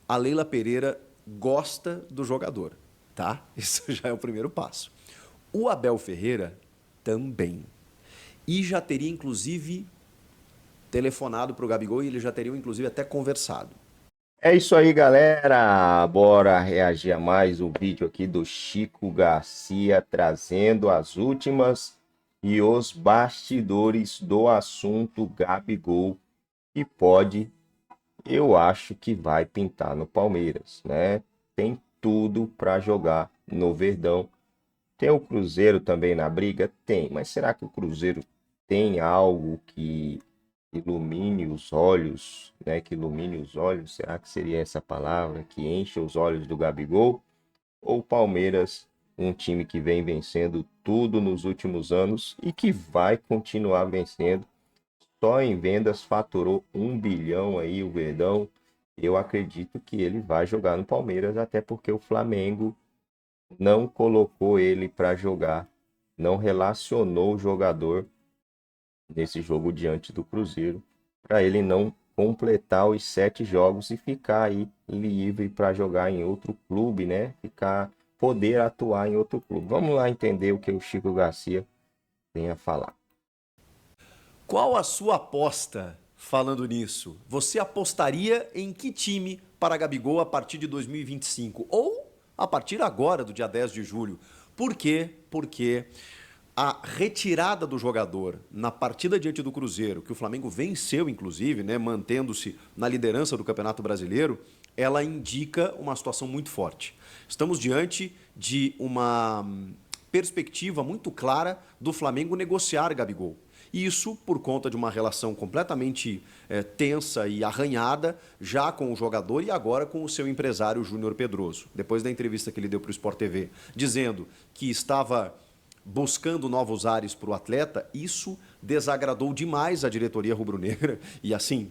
a Leila Pereira gosta do jogador, tá? Isso já é o primeiro passo. O Abel Ferreira também. E já teria, inclusive, telefonado para o Gabigol e eles já teriam, inclusive, até conversado. É isso aí, galera. Bora reagir a mais um vídeo aqui do Chico Garcia trazendo as últimas e os bastidores do assunto Gabigol que pode, eu acho que vai pintar no Palmeiras, né? Tem tudo para jogar no Verdão. Tem o Cruzeiro também na briga? Tem, mas será que o Cruzeiro tem algo que ilumine os olhos, né? Que ilumine os olhos, será que seria essa palavra? Que enche os olhos do Gabigol? Ou o Palmeiras, um time que vem vencendo tudo nos últimos anos e que vai continuar vencendo? Só em vendas faturou 1 bilhão aí o Verdão. Eu acredito que ele vai jogar no Palmeiras, até porque o Flamengo não colocou ele para jogar, não relacionou o jogador nesse jogo diante do Cruzeiro, para ele não completar os 7 jogos e ficar aí livre para jogar em outro clube, né? Poder atuar em outro clube. Vamos lá entender o que o Chico Garcia tem a falar. Qual a sua aposta falando nisso? Você apostaria em que time para Gabigol a partir de 2025? Ou a partir agora, do dia 10 de julho? Por quê? Porque a retirada do jogador na partida diante do Cruzeiro, que o Flamengo venceu, inclusive, né, mantendo-se na liderança do Campeonato Brasileiro, ela indica uma situação muito forte. Estamos diante de uma perspectiva muito clara do Flamengo negociar Gabigol. Isso por conta de uma relação completamente tensa e arranhada, já com o jogador e agora com o seu empresário Júnior Pedroso. Depois da entrevista que ele deu para o Sport TV, dizendo que estava buscando novos ares para o atleta, isso desagradou demais a diretoria rubro-negra e assim,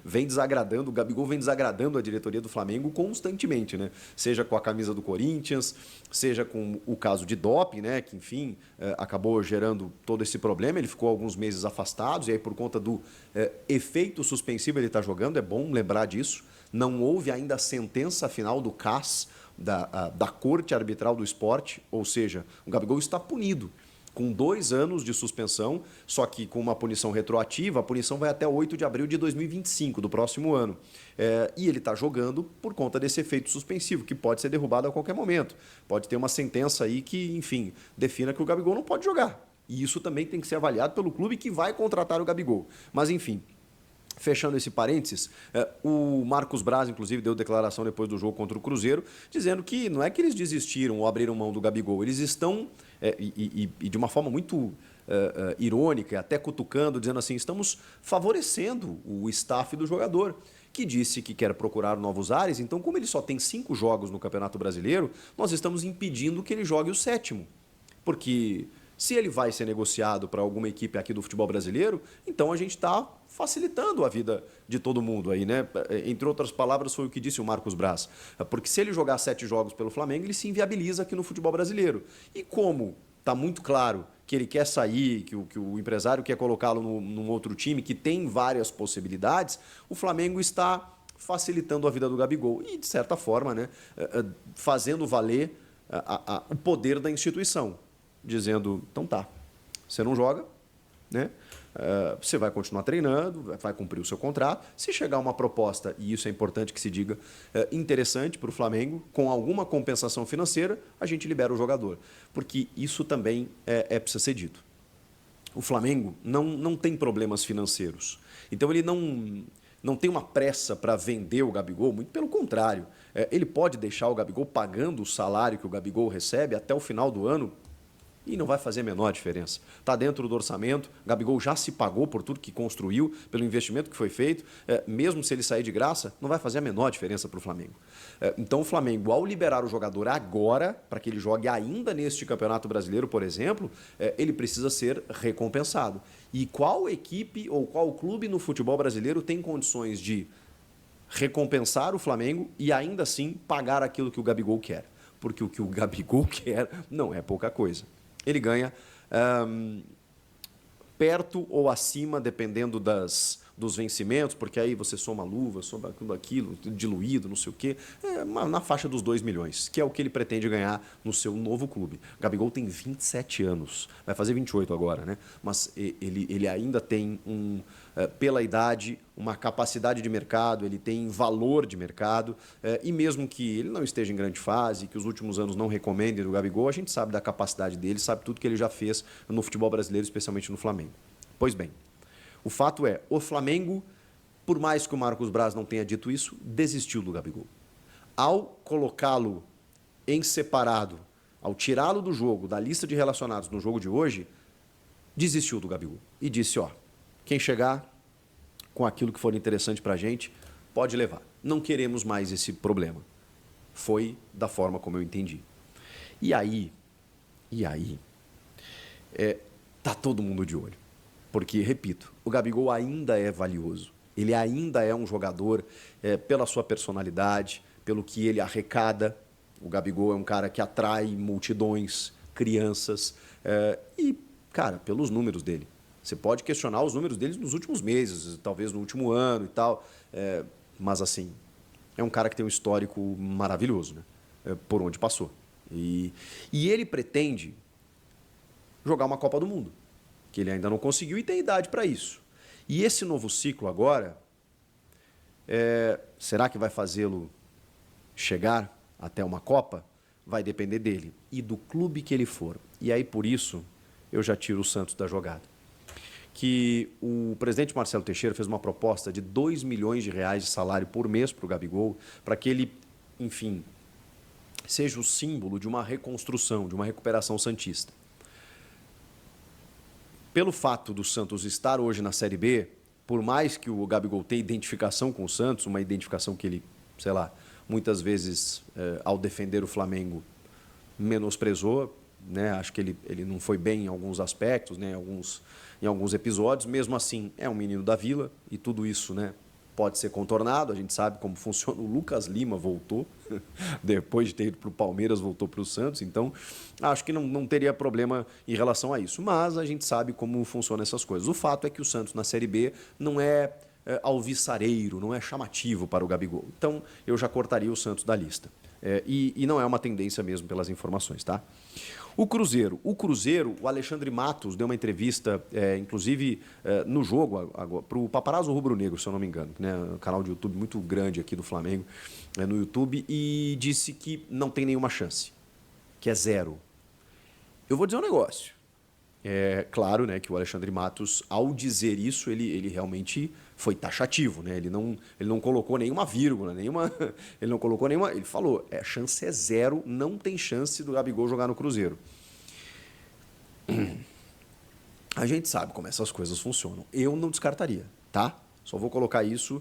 vem desagradando, o Gabigol vem desagradando a diretoria do Flamengo constantemente, né? Seja com a camisa do Corinthians, seja com o caso de doping, né? Que enfim, acabou gerando todo esse problema, ele ficou alguns meses afastado e aí por conta do efeito suspensivo ele está jogando, é bom lembrar disso, não houve ainda a sentença final do CAS, da Corte Arbitral do Esporte, ou seja, o Gabigol está punido com 2 anos de suspensão, só que com uma punição retroativa, a punição vai até 8 de abril de 2025, do próximo ano. E ele está jogando por conta desse efeito suspensivo, que pode ser derrubado a qualquer momento. Pode ter uma sentença aí que, enfim, defina que o Gabigol não pode jogar. E isso também tem que ser avaliado pelo clube que vai contratar o Gabigol. Mas, enfim, fechando esse parênteses, o Marcos Braz, inclusive, deu declaração depois do jogo contra o Cruzeiro, dizendo que não é que eles desistiram ou abriram mão do Gabigol, eles estão, e de uma forma muito irônica, e até cutucando, dizendo assim, estamos favorecendo o staff do jogador, que disse que quer procurar novos ares, então como ele só tem 5 jogos no Campeonato Brasileiro, nós estamos impedindo que ele jogue o 7º, porque se ele vai ser negociado para alguma equipe aqui do futebol brasileiro, então a gente está facilitando a vida de todo mundo aí, né? Entre outras palavras, foi o que disse o Marcos Braz. Porque se ele jogar 7 jogos pelo Flamengo, ele se inviabiliza aqui no futebol brasileiro. E como está muito claro que ele quer sair, que o empresário quer colocá-lo num outro time, que tem várias possibilidades, o Flamengo está facilitando a vida do Gabigol e, de certa forma, né, fazendo valer o poder da instituição, dizendo, então tá, você não joga, né? Você vai continuar treinando, vai cumprir o seu contrato. Se chegar uma proposta, e isso é importante que se diga, interessante para o Flamengo, com alguma compensação financeira, a gente libera o jogador. Porque isso também precisa ser dito. O Flamengo não tem problemas financeiros. Então ele não tem uma pressa para vender o Gabigol, muito pelo contrário. Ele pode deixar o Gabigol pagando o salário que o Gabigol recebe até o final do ano, e não vai fazer a menor diferença. Está dentro do orçamento, Gabigol já se pagou por tudo que construiu, pelo investimento que foi feito, mesmo se ele sair de graça, não vai fazer a menor diferença para o Flamengo. Então o Flamengo, ao liberar o jogador agora, para que ele jogue ainda neste Campeonato Brasileiro, por exemplo, ele precisa ser recompensado. E qual equipe ou qual clube no futebol brasileiro tem condições de recompensar o Flamengo e ainda assim pagar aquilo que o Gabigol quer? Porque o que o Gabigol quer não é pouca coisa. Ele ganha perto ou acima, dependendo dos vencimentos, porque aí você soma luva, soma tudo aquilo, diluído, não sei o quê, na faixa dos 2 milhões, que é o que ele pretende ganhar no seu novo clube. O Gabigol tem 27 anos, vai fazer 28 agora, né? Mas ele ainda tem, pela idade, uma capacidade de mercado, ele tem valor de mercado, e mesmo que ele não esteja em grande fase, que os últimos anos não recomendem do Gabigol, a gente sabe da capacidade dele, sabe tudo que ele já fez no futebol brasileiro, especialmente no Flamengo. Pois bem, o fato é, o Flamengo, por mais que o Marcos Braz não tenha dito isso, desistiu do Gabigol. Ao colocá-lo em separado, ao tirá-lo do jogo, da lista de relacionados no jogo de hoje, desistiu do Gabigol e disse, ó, quem chegar com aquilo que for interessante pra gente, pode levar. Não queremos mais esse problema. Foi da forma como eu entendi. E aí, tá todo mundo de olho. Porque, repito, o Gabigol ainda é valioso. Ele ainda é um jogador pela sua personalidade, pelo que ele arrecada. O Gabigol é um cara que atrai multidões, crianças e, cara, pelos números dele. Você pode questionar os números dele nos últimos meses, talvez no último ano e tal, mas assim, é um cara que tem um histórico maravilhoso, né? Por onde passou. E ele pretende jogar uma Copa do Mundo, que ele ainda não conseguiu e tem idade para isso. E esse novo ciclo agora, será que vai fazê-lo chegar até uma Copa? Vai depender dele e do clube que ele for. E aí, por isso, eu já tiro o Santos da jogada. Que o presidente Marcelo Teixeira fez uma proposta de 2 milhões de reais de salário por mês para o Gabigol, para que ele, enfim, seja o símbolo de uma reconstrução, de uma recuperação santista. Pelo fato do Santos estar hoje na Série B, por mais que o Gabigol tenha identificação com o Santos, uma identificação que ele, sei lá, muitas vezes, ao defender o Flamengo, menosprezou, né? Acho que ele não foi bem em alguns aspectos, né? Em alguns episódios. Mesmo assim, é um menino da Vila e tudo isso, né, pode ser contornado. A gente sabe como funciona. O Lucas Lima voltou, depois de ter ido para o Palmeiras, voltou para o Santos. Então, acho que não teria problema em relação a isso. Mas a gente sabe como funcionam essas coisas. O fato é que o Santos, na Série B, não é alvissareiro, não é chamativo para o Gabigol. Então, eu já cortaria o Santos da lista. E não é uma tendência mesmo pelas informações, tá? O Cruzeiro, o Alexandre Matos deu uma entrevista, inclusive no jogo, para o Paparazzo Rubro Negro, se eu não me engano, né? Um canal de YouTube muito grande aqui do Flamengo, no YouTube, e disse que não tem nenhuma chance, que é zero. Eu vou dizer um negócio. É claro, né, que o Alexandre Matos, ao dizer isso, ele realmente foi taxativo, né? Ele não colocou nenhuma vírgula, ele não colocou nenhuma, ele falou, a chance é zero, não tem chance do Gabigol jogar no Cruzeiro. A gente sabe como essas coisas funcionam. Eu não descartaria, tá? Só vou colocar isso,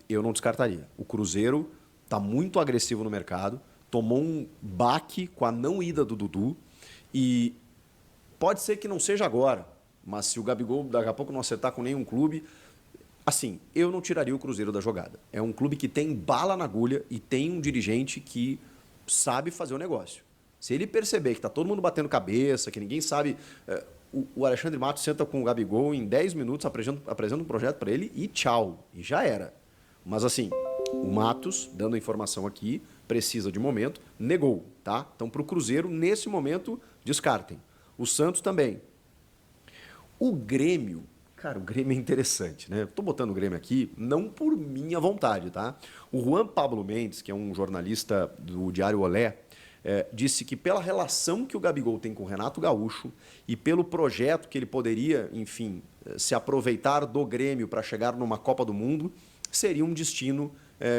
eu não descartaria. O Cruzeiro está muito agressivo no mercado, tomou um baque com a não ida do Dudu e pode ser que não seja agora, mas se o Gabigol daqui a pouco não acertar com nenhum clube, assim, eu não tiraria o Cruzeiro da jogada. É um clube que tem bala na agulha e tem um dirigente que sabe fazer o negócio. Se ele perceber que está todo mundo batendo cabeça, que ninguém sabe... O Alexandre Matos senta com o Gabigol em 10 minutos, apresenta um projeto para ele e tchau. E já era. Mas assim, o Matos, dando a informação aqui, precisa de momento, negou, tá? Então, para o Cruzeiro, nesse momento, descartem. O Santos também. O Grêmio, cara, o Grêmio é interessante, né? Estou botando o Grêmio aqui não por minha vontade, tá? O Juan Pablo Mendes, que é um jornalista do Diário Olé, disse que pela relação que o Gabigol tem com o Renato Gaúcho e pelo projeto que ele poderia, enfim, se aproveitar do Grêmio para chegar numa Copa do Mundo, seria um destino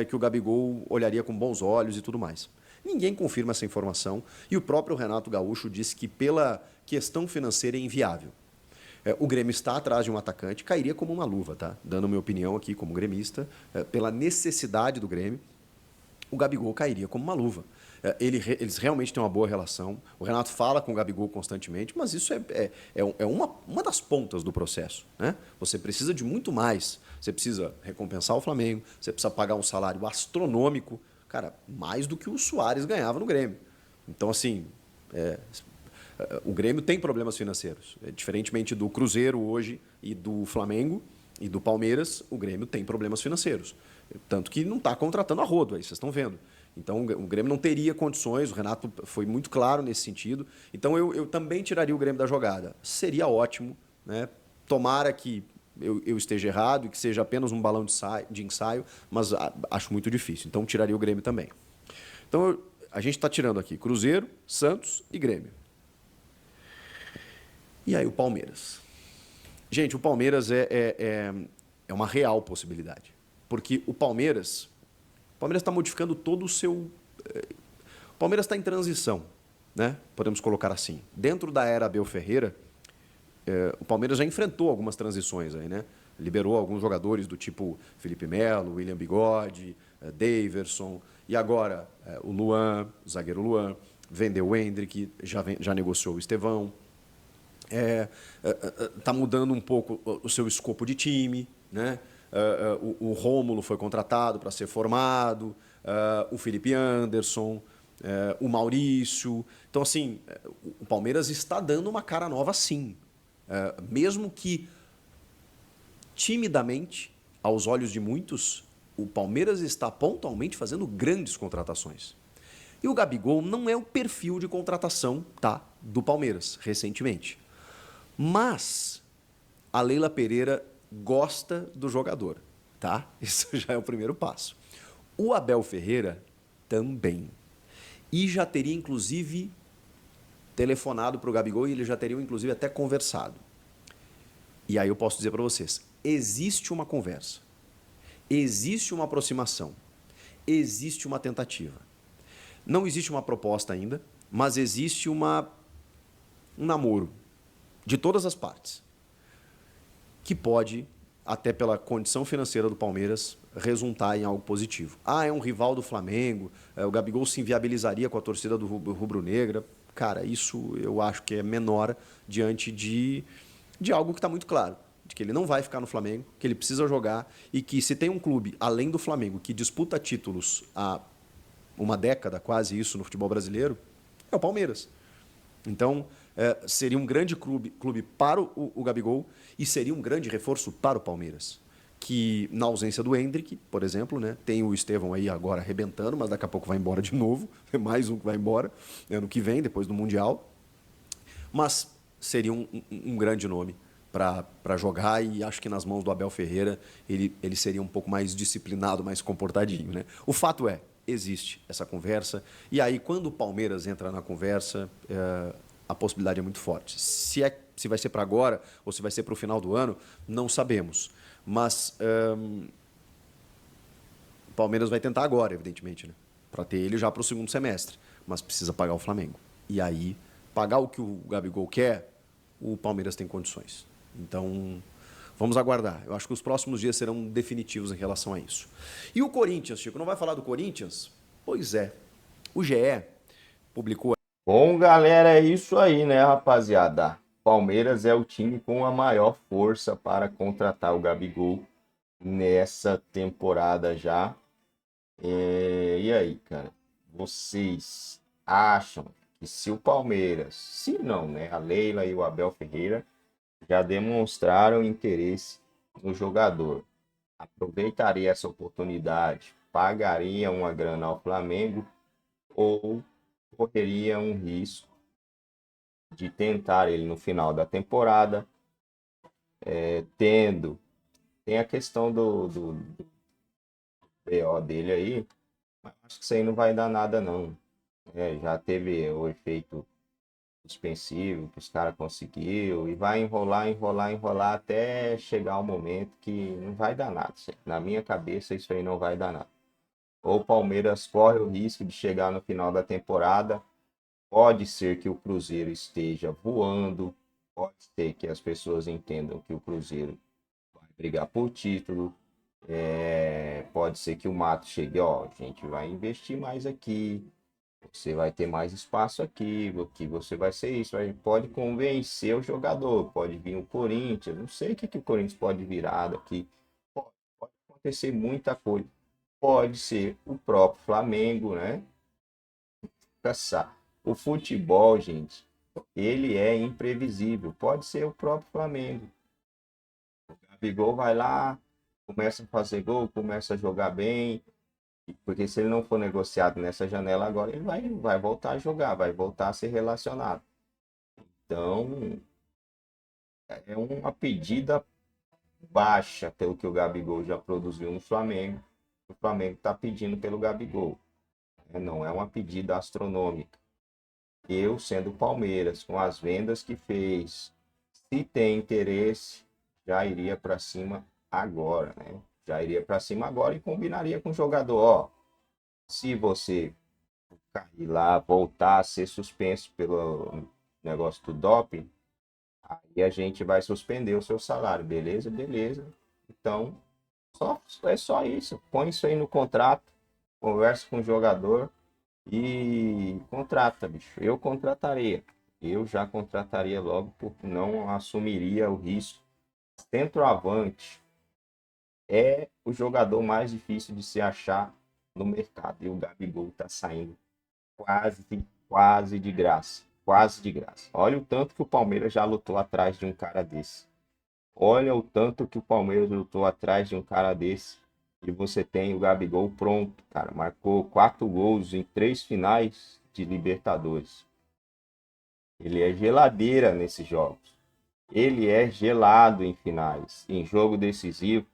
que o Gabigol olharia com bons olhos e tudo mais. Ninguém confirma essa informação e o próprio Renato Gaúcho disse que pela questão financeira é inviável. O Grêmio está atrás de um atacante, cairia como uma luva, tá? Dando minha opinião aqui como gremista, pela necessidade do Grêmio, o Gabigol cairia como uma luva. Eles realmente têm uma boa relação, o Renato fala com o Gabigol constantemente, mas isso é uma das pontas do processo, né? Você precisa de muito mais, você precisa recompensar o Flamengo, você precisa pagar um salário astronômico, cara, mais do que o Suárez ganhava no Grêmio. Então, assim, o Grêmio tem problemas financeiros. Diferentemente do Cruzeiro hoje e do Flamengo, E do Palmeiras, o Grêmio tem problemas financeiros. Tanto que não está contratando a rodo, aí vocês estão vendo. Então o Grêmio não teria condições, o Renato foi muito claro nesse sentido. Então eu também tiraria o Grêmio da jogada. Seria ótimo, né? Tomara que eu esteja errado e que seja apenas um balão de ensaio, mas acho muito difícil. Então tiraria o Grêmio também. Então a gente está tirando aqui Cruzeiro, Santos e Grêmio. E aí o Palmeiras. Gente, o Palmeiras é uma real possibilidade. Porque o Palmeiras está modificando todo o seu... O Palmeiras está em transição, né? Podemos colocar assim. Dentro da era Abel Ferreira, o Palmeiras já enfrentou algumas transições aí, né? Liberou alguns jogadores do tipo Felipe Melo, William Bigode, Daverson, e agora o Luan, o zagueiro Luan, vendeu o Hendrick, já negociou o Estevão. Está mudando um pouco o seu escopo de time, né? O Rômulo foi contratado para ser formado, o Felipe Anderson, o Maurício. Então, assim, o Palmeiras está dando uma cara nova, sim. Mesmo que timidamente, aos olhos de muitos, o Palmeiras está pontualmente fazendo grandes contratações. E o Gabigol não é o perfil de contratação, tá, do Palmeiras, recentemente. Mas a Leila Pereira gosta do jogador, tá? Isso já é o primeiro passo. O Abel Ferreira também. E já teria, inclusive, telefonado para o Gabigol e eles já teriam, inclusive, até conversado. E aí eu posso dizer para vocês, existe uma conversa, existe uma aproximação, existe uma tentativa. Não existe uma proposta ainda, mas existe um namoro de todas as partes, que pode, até pela condição financeira do Palmeiras, resultar em algo positivo. É um rival do Flamengo, o Gabigol se inviabilizaria com a torcida do rubro-negra. Cara, isso eu acho que é menor diante de algo que está muito claro, de que ele não vai ficar no Flamengo, que ele precisa jogar e que se tem um clube, além do Flamengo, que disputa títulos há uma década, quase isso, no futebol brasileiro, é o Palmeiras. Então, seria um grande clube para o Gabigol e seria um grande reforço para o Palmeiras. Que, na ausência do Hendrick, por exemplo, né, tem o Estevão aí agora arrebentando, mas daqui a pouco vai embora de novo. É mais um que vai embora ano que vem, depois do Mundial. Mas seria um grande nome para jogar e acho que nas mãos do Abel Ferreira ele seria um pouco mais disciplinado, mais comportadinho, né? O fato é, existe essa conversa e aí quando o Palmeiras entra na conversa, a possibilidade é muito forte. Se vai ser para agora ou se vai ser para o final do ano, não sabemos. Mas o Palmeiras vai tentar agora, evidentemente, né? Para ter ele já para o segundo semestre, mas precisa pagar o Flamengo. E aí, pagar o que o Gabigol quer, o Palmeiras tem condições. Então, vamos aguardar. Eu acho que os próximos dias serão definitivos em relação a isso. E o Corinthians, Chico, não vai falar do Corinthians? Pois é. O GE publicou... Bom, galera, é isso aí, né, rapaziada? Palmeiras é o time com a maior força para contratar o Gabigol nessa temporada já. E aí, cara? Vocês acham que se o Palmeiras, se não, né, a Leila e o Abel Ferreira já demonstraram interesse no jogador, aproveitaria essa oportunidade, pagaria uma grana ao Flamengo ou correria um risco de tentar ele no final da temporada, tem a questão do BO dele aí, mas acho que isso aí não vai dar nada não. Já teve o efeito suspensivo que os caras conseguiu e vai enrolar até chegar o momento que não vai dar nada. Na minha cabeça isso aí não vai dar nada. Ou o Palmeiras corre o risco de chegar no final da temporada, pode ser que o Cruzeiro esteja voando, pode ser que as pessoas entendam que o Cruzeiro vai brigar por título, pode ser que o Mato chegue, ó, a gente vai investir mais aqui, você vai ter mais espaço aqui você vai ser isso. Pode convencer o jogador, pode vir o Corinthians, não sei o que o Corinthians pode virar daqui. Pode acontecer muita coisa. Pode ser o próprio Flamengo, né? Caçar. O futebol, gente, ele é imprevisível. Pode ser o próprio Flamengo. Gabigol vai lá, começa a fazer gol, começa a jogar bem, porque se ele não for negociado nessa janela agora, ele vai voltar a jogar, vai voltar a ser relacionado. Então, é uma pedida baixa pelo que o Gabigol já produziu no Flamengo. O Flamengo está pedindo pelo Gabigol. Não é uma pedida astronômica. Eu, sendo Palmeiras, com as vendas que fez, se tem interesse, já iria para cima agora, né? Já iria para cima agora e combinaria com o jogador. Ó, se você cair lá, voltar a ser suspenso pelo negócio do doping, aí a gente vai suspender o seu salário, beleza? Beleza. Então, é só isso. Põe isso aí no contrato, conversa com o jogador e contrata, bicho. Eu contrataria. Eu já contrataria logo porque não assumiria o risco. Centroavante é o jogador mais difícil de se achar no mercado. E o Gabigol tá saindo quase de graça. Quase de graça. Olha o tanto que o Palmeiras já lutou atrás de um cara desse. Olha o tanto que o Palmeiras lutou atrás de um cara desse. E você tem o Gabigol pronto, cara. Marcou 4 gols em 3 finais de Libertadores. Ele é geladeira nesses jogos. Ele é gelado em finais. Em jogo decisivo,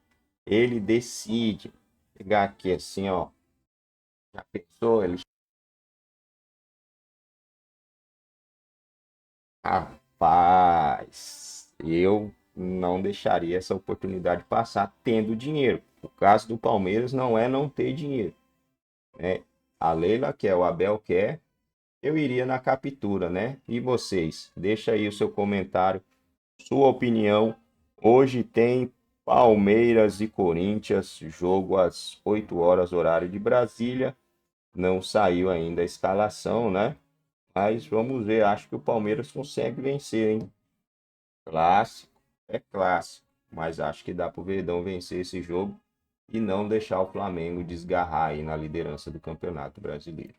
ele decide. Vou pegar aqui assim, ó. Já pensou? Ele... Rapaz, eu não deixaria essa oportunidade passar tendo dinheiro. O caso do Palmeiras não é não ter dinheiro, né? A Leila quer, o Abel quer, eu iria na captura, né? E vocês? Deixa aí o seu comentário, sua opinião. Hoje tem Palmeiras e Corinthians, jogo às 8 horas, horário de Brasília. Não saiu ainda a escalação, né? Mas vamos ver, acho que o Palmeiras consegue vencer, hein? Clássico, é clássico, mas acho que dá pro Verdão vencer esse jogo e não deixar o Flamengo desgarrar aí na liderança do Campeonato Brasileiro.